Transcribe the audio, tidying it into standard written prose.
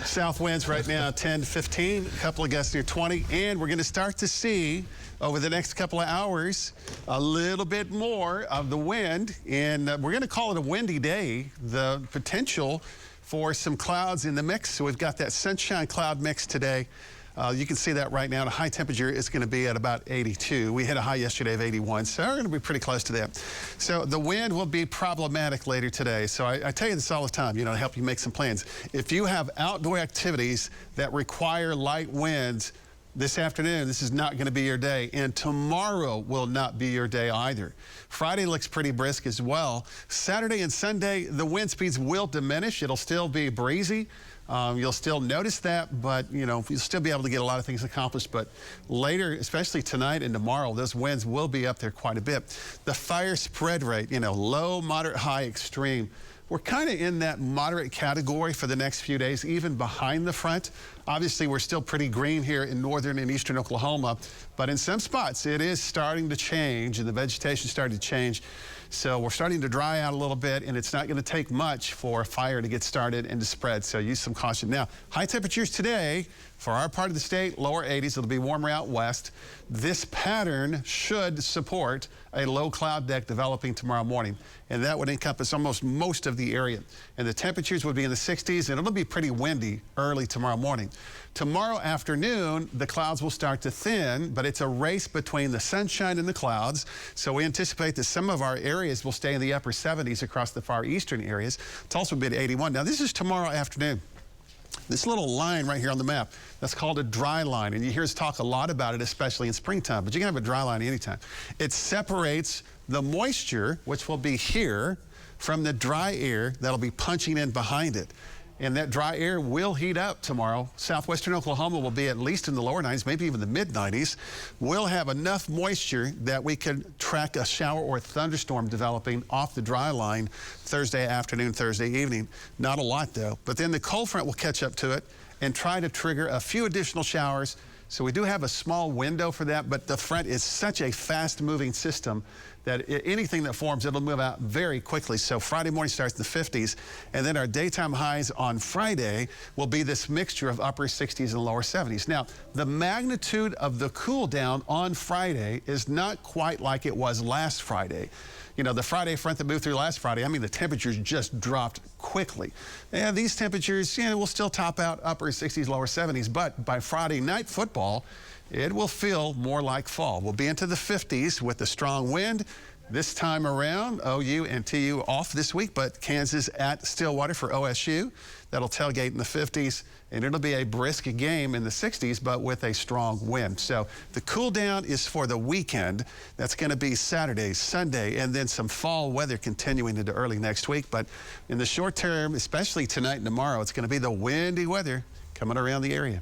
South winds right now 10 to 15, a couple of gusts near 20, and we're going to start to see over the next couple of hours a little bit more of the wind, and we're going to call it a windy day. The potential for some clouds in the mix. So we've got that sunshine cloud mix today. You can see that right now. The high temperature is going to be at about 82. We hit a high yesterday of 81, so we're going to be pretty close to that. So the wind will be problematic later today. So I tell you this all the time, to help you make some plans. If you have outdoor activities that require light winds this afternoon, this is not going to be your day, and tomorrow will not be your day either. Friday looks pretty brisk as well. Saturday and Sunday, the wind speeds will diminish. It'll still be breezy. You'll still notice that, but you'll still be able to get a lot of things accomplished. But later, especially tonight and tomorrow, those winds will be up there quite a bit. The fire spread rate, low, moderate, high, extreme. We're kind of in that moderate category for the next few days, even behind the front. Obviously, we're still pretty green here in northern and eastern Oklahoma, but in some spots, it is starting to change, and the vegetation starting to change. So we're starting to dry out a little bit, and it's not going to take much for a fire to get started and to spread, so use some caution. Now, high temperatures today for our part of the state, lower 80s. It'll be warmer out west. This pattern should support a low cloud deck developing tomorrow morning, and that would encompass almost most of the area. And the temperatures would be in the 60s, and it'll be pretty windy early tomorrow morning. Tomorrow afternoon, the clouds will start to thin, but it's a race between the sunshine and the clouds. So we anticipate that some of our areas will stay in the upper 70s across the far eastern areas. It's also been 81. Now, this is tomorrow afternoon. This little line right here on the map, that's called a dry line, and you hear us talk a lot about it, especially in springtime, but you can have a dry line anytime. It separates the moisture, which will be here, from the dry air that'll be punching in behind it. And that dry air will heat up tomorrow. Southwestern Oklahoma will be at least in the lower 90s, maybe even the mid-90s. We'll have enough moisture that we can track a shower or thunderstorm developing off the dry line Thursday afternoon, Thursday evening. Not a lot, though. But then the cold front will catch up to it and try to trigger a few additional showers. So we do have a small window for that, but the front is such a fast-moving system that anything that forms, it'll move out very quickly. So Friday morning starts in the 50s, and then our daytime highs on Friday will be this mixture of upper 60s and lower 70s. Now, the magnitude of the cool down on Friday is not quite like it was last Friday. The Friday front that moved through last Friday, the temperatures just dropped quickly. And these temperatures, will still top out upper 60s, lower 70s, but by Friday night football, it will feel more like fall. We'll be into the 50s with the strong wind. This time around, OU and TU off this week, but Kansas at Stillwater for OSU. That'll tailgate in the 50s, and it'll be a brisk game in the 60s, but with a strong wind. So the cool down is for the weekend. That's going to be Saturday, Sunday, and then some fall weather continuing into early next week. But in the short term, especially tonight and tomorrow, it's going to be the windy weather coming around the area.